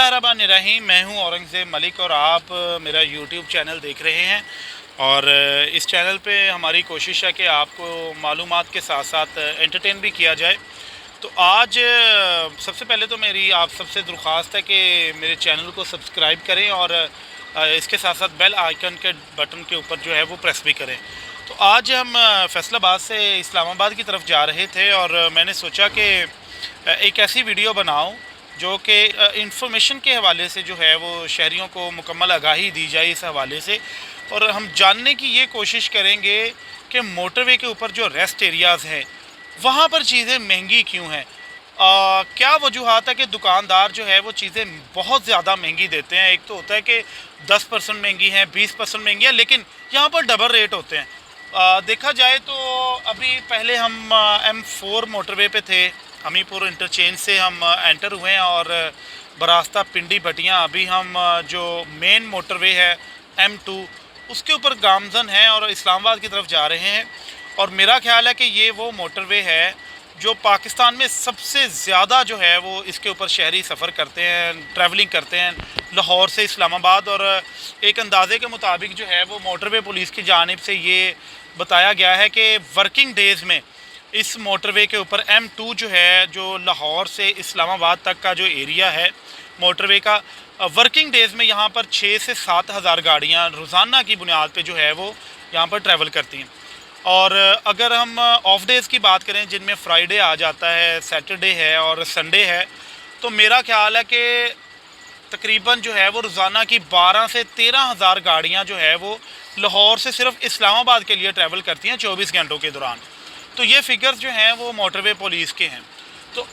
बिस्मिल्लाहिर्रहमानिर्रहीम। मैं हूं औरंगज़ेब मलिक और आप मेरा यूट्यूब चैनल देख रहे हैं। और इस चैनल पे हमारी कोशिश है कि आपको मालूमात के साथ साथ एंटरटेन भी किया जाए। तो आज सबसे पहले तो मेरी आप सबसे दरख्वास्त है कि मेरे चैनल को सब्सक्राइब करें और इसके साथ साथ बेल आइकन के बटन के ऊपर जो है वो प्रेस भी करें। तो आज हम फैसलाबाद से इस्लामाबाद की तरफ जा रहे थे और मैंने सोचा कि एक ऐसी वीडियो बनाऊं जो कि इंफॉर्मेशन के हवाले से जो है वो शहरियों को मुकम्मल आगाही दी जाए इस हवाले से। और हम जानने की ये कोशिश करेंगे कि मोटरवे के ऊपर जो रेस्ट एरियाज़ हैं वहाँ पर चीज़ें महंगी क्यों हैं। क्या वजूहत है कि दुकानदार जो है वो चीज़ें बहुत ज़्यादा महंगी देते हैं। एक तो होता है कि 10% महंगी हैं, 20% महंगी है, लेकिन यहाँ पर डबल रेट होते हैं। देखा जाए तो अभी पहले हम M4 मोटरवे पे थे, हमीरपुर इंटरचेंज से हम एंटर हुए हैं और बरास्ता पिंडी भटियाँ अभी हम जो मेन मोटरवे है M2 उसके ऊपर गामजन है और इस्लामाबाद की तरफ जा रहे हैं। और मेरा ख्याल है कि ये वो मोटरवे है जो पाकिस्तान में सबसे ज़्यादा जो है वो इसके ऊपर शहरी सफ़र करते हैं, ट्रैवलिंग करते हैं लाहौर से इस्लामाबाद। और एक अंदाज़े के मुताबिक जो है वो मोटरवे पुलिस की जानिब से ये बताया गया है कि वर्किंग डेज़ में इस मोटरवे के ऊपर M2 जो है, जो लाहौर से इस्लामाबाद तक का जो एरिया है मोटरवे का, वर्किंग डेज़ में यहाँ पर 6 से 7 हज़ार गाड़ियाँ रोज़ाना की बुनियाद पे जो है वो यहाँ पर ट्रैवल करती हैं। और अगर हम ऑफ डेज़ की बात करें जिनमें फ्राइडे आ जाता है, सैटरडे है और संडे है, तो मेरा ख्याल है कि तकरीबन जो है वो रोज़ाना की 12 से 13 हज़ार गाड़ियाँ जो है वो लाहौर से सिर्फ इस्लामाबाद के लिए ट्रैवल करती हैं 24 घंटों के दौरान। तो ये फिगर्स जो हैं वो मोटरवे पुलिस के हैं। तो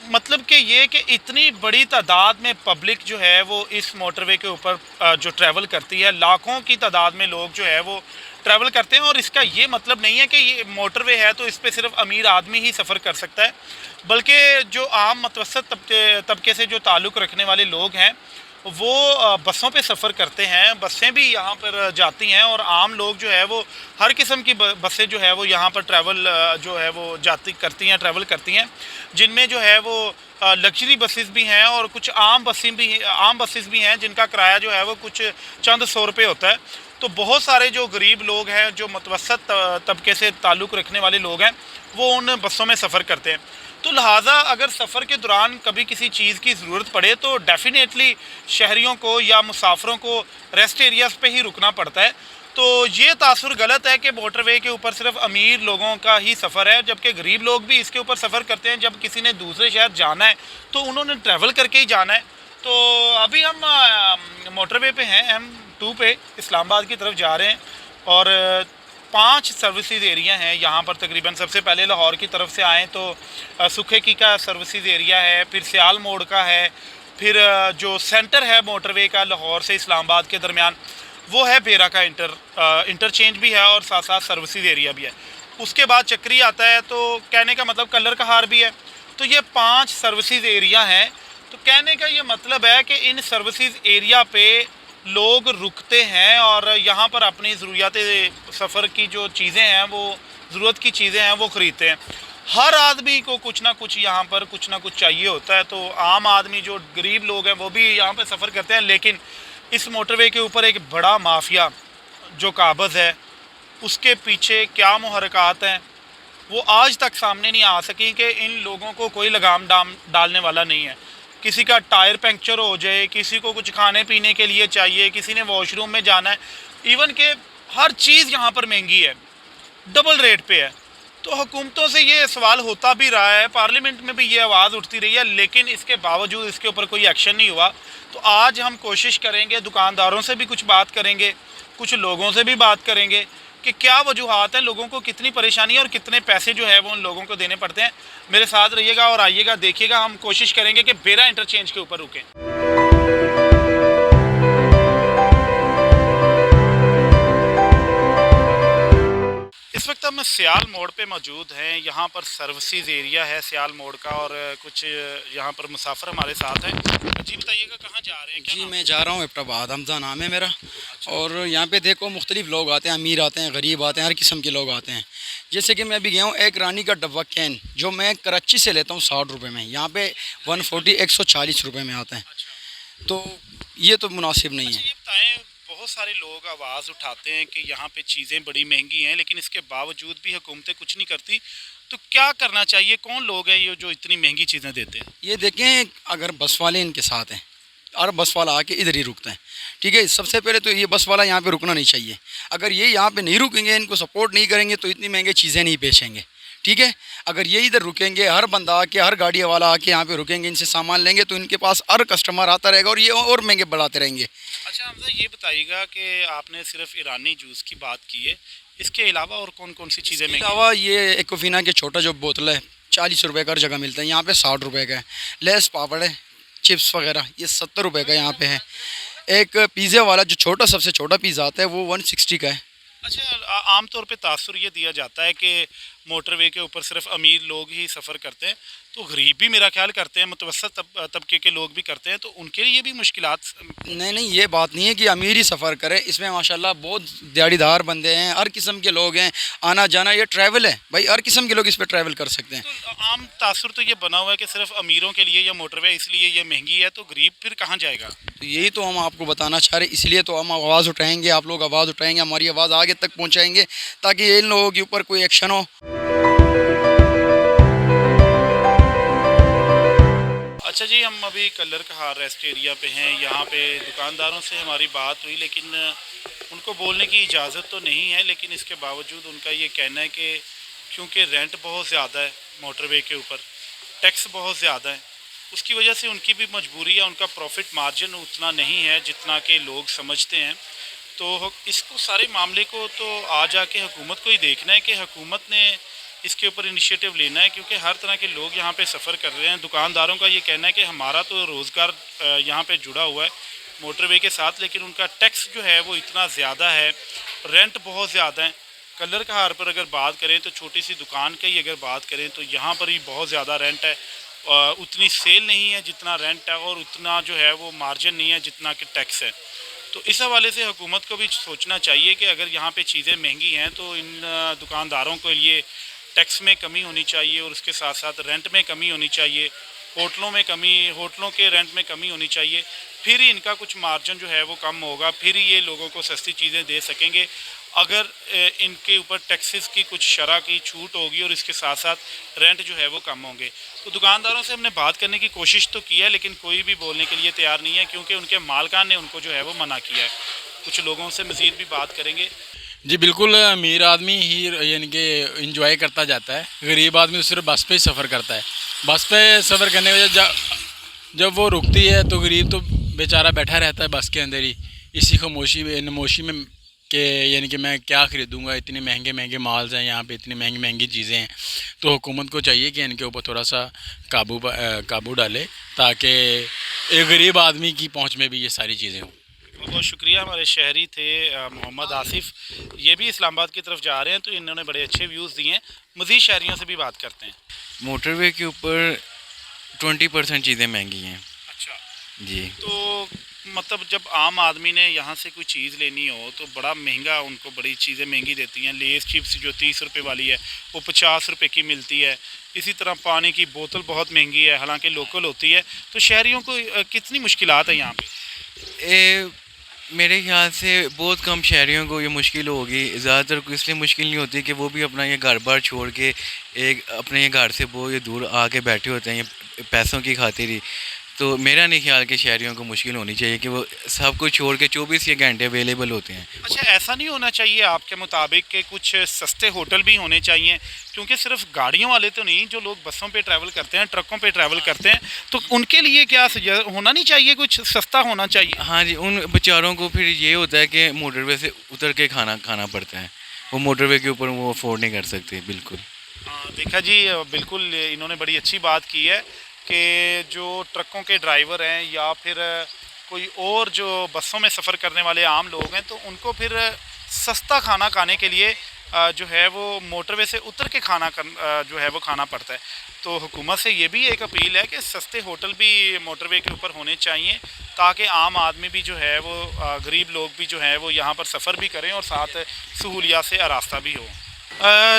मतलब कि ये कि इतनी बड़ी तादाद में पब्लिक जो है वो इस मोटरवे के ऊपर जो ट्रैवल करती है, लाखों की तादाद में लोग जो है वो ट्रैवल करते हैं। और इसका ये मतलब नहीं है कि ये मोटरवे है तो इस पर सिर्फ अमीर आदमी ही सफ़र कर सकता है, बल्कि जो आम मतवसत तबके से जो ताल्लुक़ रखने वाले लोग हैं वो बसों पे सफ़र करते हैं। बसें भी यहाँ पर जाती हैं और आम लोग जो है वो हर किस्म की बसें जो है वो यहाँ पर ट्रैवल जो है वो ट्रैवल करती हैं, जिनमें जो है वो लग्जरी बसेस भी हैं और कुछ आम बसेस भी हैं जिनका किराया जो है वो कुछ चंद 100 रुपये होता है। तो बहुत सारे जो गरीब लोग हैं, जो मतवसत तबके से ताल्लुक़ रखने वाले लोग हैं, वो उन बसों में सफ़र करते हैं। तो लिहाजा अगर सफ़र के दौरान कभी किसी चीज़ की ज़रूरत पड़े तो डेफ़िनेटली शहरियों को या मुसाफिरों को रेस्ट एरियाज़ पे ही रुकना पड़ता है। तो ये तासुर गलत है कि मोटरवे के ऊपर सिर्फ अमीर लोगों का ही सफ़र है, जबकि गरीब लोग भी इसके ऊपर सफ़र करते हैं। जब किसी ने दूसरे शहर जाना है तो उन्होंने ट्रैवल करके ही जाना है। तो अभी हम मोटरवे पे हैं, M2 पे इस्लामाबाद की तरफ जा रहे हैं और 5 सर्विसेज एरिया हैं यहाँ पर। तकरीबन सबसे पहले लाहौर की तरफ से आएँ तो सुखे की का सर्विसेज एरिया है, फिर सियाल मोड़ का है, फिर जो सेंटर है मोटरवे का लाहौर से इस्लामाबाद के दरमियान वो है बेरा का इंटरचेंज भी है और साथ साथ सर्विसेज एरिया भी है। उसके बाद चक्री आता है, तो कहने का मतलब कलर का हार भी है। तो ये 5 सर्विसेज एरिया हैं। तो कहने का ये मतलब है कि इन सर्विसेज एरिया पे लोग रुकते हैं और यहाँ पर अपनी ज़रूरियात सफ़र की जो चीज़ें हैं, वो ज़रूरत की चीज़ें हैं, वो ख़रीदते हैं। हर आदमी को कुछ ना कुछ यहाँ पर कुछ ना कुछ चाहिए होता है। तो आम आदमी जो गरीब लोग हैं वो भी यहाँ पर सफ़र करते हैं, लेकिन इस मोटरवे के ऊपर एक बड़ा माफिया जो काबज़ है, उसके पीछे क्या मुहरक़ात हैं वो आज तक सामने नहीं आ सकी कि इन लोगों को कोई लगाम डालने वाला नहीं है। किसी का टायर पंक्चर हो जाए, किसी को कुछ खाने पीने के लिए चाहिए, किसी ने वॉशरूम में जाना है, इवन के हर चीज़ यहाँ पर महंगी है, डबल रेट पे है। तो हुकूमतों से ये सवाल होता भी रहा है, पार्लियामेंट में भी ये आवाज़ उठती रही है, लेकिन इसके बावजूद इसके ऊपर कोई एक्शन नहीं हुआ। तो आज हम कोशिश करेंगे, दुकानदारों से भी कुछ बात करेंगे, कुछ लोगों से भी बात करेंगे कि क्या वजूहत हैं, लोगों को कितनी परेशानी है और कितने पैसे जो है वो उन लोगों को देने पड़ते हैं। मेरे साथ रहिएगा और आइएगा, देखिएगा। हम कोशिश करेंगे कि बेरा इंटरचेंज के ऊपर रुकें। इस वक्त हम सियाल मोड़ पे मौजूद हैं। यहाँ पर सर्विसेज एरिया है सियाल मोड़ का और कुछ यहाँ पर मुसाफिर हमारे साथ हैं। जी बताइएगा कहाँ जा रहे हैं? जी मैं जा रहा हूँ एबटाबाद, हमजा नाम है मेरा। और यहाँ पे देखो मुख्तलिफ लोग आते हैं, अमीर आते हैं, गरीब आते हैं, हर किस्म के लोग आते हैं। जैसे कि मैं अभी गया हूँ, एक रानी का डब्बा कैन जो मैं कराची से लेता हूँ 60 रुपये में, यहाँ पे 140 140 रुपये में आता है। तो ये तो मुनासिब नहीं अच्छा है। ये बताएं, बहुत सारे लोग आवाज़ उठाते हैं कि यहाँ पे चीज़ें बड़ी महंगी हैं, लेकिन इसके बावजूद भी हुकूमतें कुछ नहीं करती। तो क्या करना चाहिए? कौन लोग हैं ये जो इतनी महंगी चीज़ें देते हैं? ये देखें, अगर बस वाले इनके साथ हैं और बस वाला आके इधर ही रुकता है, ठीक है, सबसे पहले तो ये बस वाला यहाँ पे रुकना नहीं चाहिए। अगर ये यहाँ पे नहीं रुकेंगे, इनको सपोर्ट नहीं करेंगे, तो इतनी महंगी चीज़ें नहीं बेचेंगे, ठीक है। अगर ये इधर रुकेंगे, हर बंदा आके, हर गाड़ी वाला आके यहाँ पे रुकेंगे, इनसे सामान लेंगे, तो इनके पास हर कस्टमर आता रहेगा और ये और महंगे बढ़ाते रहेंगे। अच्छा हमजा ये बताइएगा कि आपने सिर्फ ईरानी जूस की बात की है, इसके अलावा और कौन कौन सी चीज़ें इसके महंगी हैं? अलावा ये एक्फिना के छोटा जो बोतल है 40 रुपये का हर जगह मिलता है, यहाँ पे 60 रुपये का है। लेस पापड़ है, चिप्स वगैरह, ये 70 रुपये का यहाँ पे है। एक पिज़्ज़ा वाला जो छोटा, सबसे छोटा पिज़्ज़ा आता है, वो 160 का है। अच्छा आम तौर पे तासुर ये दिया जाता है कि मोटरवे के ऊपर सिर्फ अमीर लोग ही सफ़र करते हैं, तो गरीब भी मेरा ख्याल करते हैं, मुतवसत तबके के लोग भी करते हैं, तो उनके लिए भी मुश्किलात नहीं नहीं, ये बात नहीं है कि अमीर ही सफ़र करे, इसमें माशाल्लाह बहुत दिहाड़ीदार बंदे हैं, हर किस्म के लोग हैं, आना जाना, ये ट्रैवल है भाई, हर किस्म के लोग इस पर ट्रैवल कर सकते हैं। तो आम तासुर तो ये बना हुआ है कि सिर्फ अमीरों के लिए ये मोटरवे इसलिए ये महंगी है, तो गरीब फिर कहाँ जाएगा? तो यही तो हम आपको बताना चाह रहे हैं, इसलिए तो हम आवाज़ उठाएंगे, आप लोग आवाज़ उठाएंगे, हमारी आवाज़ आगे तक पहुँचाएंगे, ताकि इन लोगों के ऊपर कोई एक्शन हो। अच्छा जी, हम अभी कलर कहार रेस्ट एरिया पे हैं। यहाँ पे दुकानदारों से हमारी बात हुई, लेकिन उनको बोलने की इजाज़त तो नहीं है, लेकिन इसके बावजूद उनका ये कहना है कि क्योंकि रेंट बहुत ज़्यादा है, मोटरवे के ऊपर टैक्स बहुत ज़्यादा है, उसकी वजह से उनकी भी मजबूरी है, उनका प्रॉफिट मार्जिन उतना नहीं है जितना कि लोग समझते हैं। तो इसको सारे मामले को तो आ जाके हुकूमत को ही देखना है कि हुकूमत ने इसके ऊपर इनिशिएटिव लेना है, क्योंकि हर तरह के लोग यहाँ पे सफ़र कर रहे हैं। दुकानदारों का ये कहना है कि हमारा तो रोज़गार यहाँ पे जुड़ा हुआ है मोटरवे के साथ, लेकिन उनका टैक्स जो है वो इतना ज़्यादा है, रेंट बहुत ज़्यादा है। कलर कहार पर अगर बात करें तो छोटी सी दुकान की अगर बात करें तो यहाँ पर ही बहुत ज़्यादा रेंट है, उतनी सेल नहीं है जितना रेंट है, और उतना जो है वो मार्जिन नहीं है जितना कि टैक्स है। तो इस हवाले से हुकूमत को भी सोचना चाहिए कि अगर यहाँ पे चीज़ें महंगी हैं तो इन दुकानदारों के लिए टैक्स में कमी होनी चाहिए, और उसके साथ साथ रेंट में कमी होनी चाहिए, होटलों के रेंट में कमी होनी चाहिए। फिर ही इनका कुछ मार्जिन जो है वो कम होगा, फिर ही ये लोगों को सस्ती चीज़ें दे सकेंगे। अगर इनके ऊपर टैक्सेस की कुछ शरह की छूट होगी और इसके साथ साथ रेंट जो है वो कम होंगे। तो दुकानदारों से हमने बात करने की कोशिश तो की है, लेकिन कोई भी बोलने के लिए तैयार नहीं है, क्योंकि उनके मालकान ने उनको जो है वो मना किया है। कुछ लोगों से मज़ीद भी बात करेंगे। जी बिल्कुल, अमीर आदमी ही यानी कि इंजॉय करता जाता है, गरीब आदमी तो सिर्फ बस पे ही सफ़र करता है। बस पे सफ़र करने की वजह जब वो रुकती है तो गरीब तो बेचारा बैठा रहता है बस के अंदर ही, इसी खामोशी में नमोशी में कि यानी कि मैं क्या ख़रीदूँगा, इतने महंगे महंगे माल्स हैं यहाँ पे, इतनी महंगी महंगी चीज़ें हैं। तो हुकूमत को चाहिए कि इनके ऊपर थोड़ा सा काबू डाले, ताकि एक गरीब आदमी की पहुँच में भी ये सारी चीज़ें हों। बहुत बहुत शुक्रिया। हमारे शहरी थे मोहम्मद आसिफ, ये भी इस्लामाबाद की तरफ जा रहे हैं, तो इन्होंने बड़े अच्छे व्यूज़ दिए हैं। मज़ीद शहरियों से भी बात करते हैं। मोटरवे के ऊपर 20% चीज़ें महंगी हैं अच्छा, जी। तो मतलब जब आम आदमी ने यहाँ से कोई चीज़ लेनी हो तो बड़ा महंगा, उनको बड़ी चीज़ें महंगी देती हैं। लेस चिप्स जो 30 रुपये वाली है वो 50 रुपये की मिलती है। इसी तरह पानी की बोतल बहुत महंगी है, हालांकि लोकल होती है। तो शहरियों को कितनी मुश्किलात है यहाँ पे? मेरे ख्याल से बहुत कम शहरियों को ये मुश्किल होगी। ज़्यादातर को इसलिए मुश्किल नहीं होती कि वो भी अपना ये घर बार छोड़ के एक अपने ये घर से बहुत ये दूर आके बैठे होते हैं ये पैसों की खातिर ही। तो मेरा नहीं ख्याल कि शहरियों को मुश्किल होनी चाहिए कि वो सब कुछ छोड़ के 24 ये घंटे अवेलेबल होते हैं। अच्छा, ऐसा नहीं होना चाहिए आपके मुताबिक कि कुछ सस्ते होटल भी होने चाहिए? क्योंकि सिर्फ गाड़ियों वाले तो नहीं, जो लोग बसों पे ट्रैवल करते हैं, ट्रकों पे ट्रैवल करते हैं, तो उनके लिए क्या होना नहीं चाहिए, कुछ सस्ता होना चाहिए? हाँ जी, उन बेचारों को फिर ये होता है कि मोटरवे से उतर के खाना पड़ता है, वो मोटरवे के ऊपर वो अफोर्ड नहीं कर सकते। बिल्कुल हाँ, देखा जी, बिल्कुल इन्होंने बड़ी अच्छी बात की है कि जो ट्रकों के ड्राइवर हैं या फिर कोई और जो बसों में सफ़र करने वाले आम लोग हैं, तो उनको फिर सस्ता खाना खाने के लिए जो है वो मोटरवे से उतर के जो है वो खाना पड़ता है। तो हुकूमत से ये भी एक अपील है कि सस्ते होटल भी मोटरवे के ऊपर होने चाहिए, ताकि आम आदमी भी जो है वो गरीब लोग भी जो है वो यहाँ पर सफ़र भी करें और साथ सहूलियात से आरास्ता भी हो।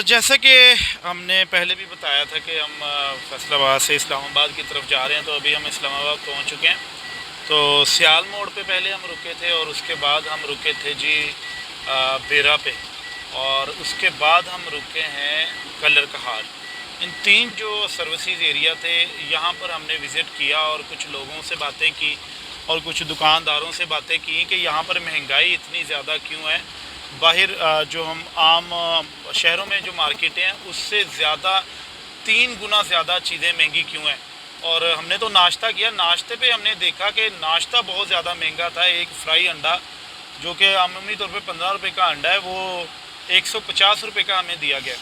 जैसे कि हमने पहले भी बताया था कि हम फैसलाबाद से इस्लामाबाद की तरफ जा रहे हैं, तो अभी हम इस्लामाबाद पहुंच चुके हैं। तो सियाल मोड़ पे पहले हम रुके थे और उसके बाद हम रुके थे जी बेरा पे, और उसके बाद हम रुके हैं कलर कहार। इन 3 जो सर्विसेज एरिया थे यहाँ पर हमने विज़िट किया और कुछ लोगों से बातें की और कुछ दुकानदारों से बातें की कि यहाँ पर महंगाई इतनी ज़्यादा क्यों है। बाहर जो हम आम शहरों में जो मार्केटें हैं उससे ज़्यादा 3 गुना ज़्यादा चीज़ें महंगी क्यों हैं। और हमने तो नाश्ता किया, नाश्ते पे हमने देखा कि नाश्ता बहुत ज़्यादा महंगा था। एक फ्राई अंडा जो कि आमूमी तौर पे 15 रुपये का अंडा है, वो 150 रुपये का हमें दिया गया।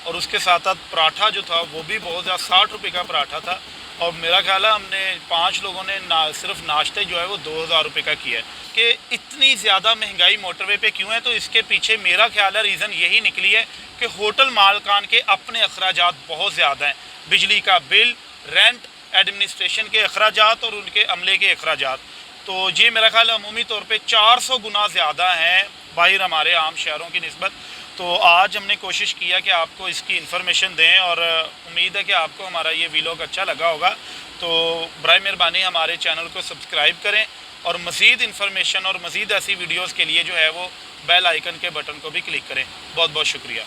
और उसके साथ साथ पराठा जो था वो भी बहुत ज़्यादा 60 रुपये का पराठा था। और मेरा ख्याल है हमने 5 लोगों ने सिर्फ नाश्ते जो है वो 2000 रुपये का किया है। कि इतनी ज़्यादा महंगाई मोटरवे पे क्यों है, तो इसके पीछे मेरा ख्याल है रीज़न यही निकली है कि होटल मालकान के अपने अखराजात बहुत ज़्यादा हैं। बिजली का बिल, रेंट, एडमिनिस्ट्रेशन के अखराजात और उनके अमले के अखराजात, तो ये मेरा ख्याल अमूमी तौर पे 400 गुना ज़्यादा हैं बाहर हमारे आम शहरों की निस्बत। तो आज हमने कोशिश किया कि आपको इसकी इन्फॉर्मेशन दें और उम्मीद है कि आपको हमारा ये वीलॉग अच्छा लगा होगा। तो बराए मेहरबानी हमारे चैनल को सब्सक्राइब करें और मज़ीद इन्फॉर्मेशन और मज़ीद ऐसी वीडियोज़ के लिए जो है वो बेल आइकन के बटन को भी क्लिक करें। बहुत बहुत शुक्रिया।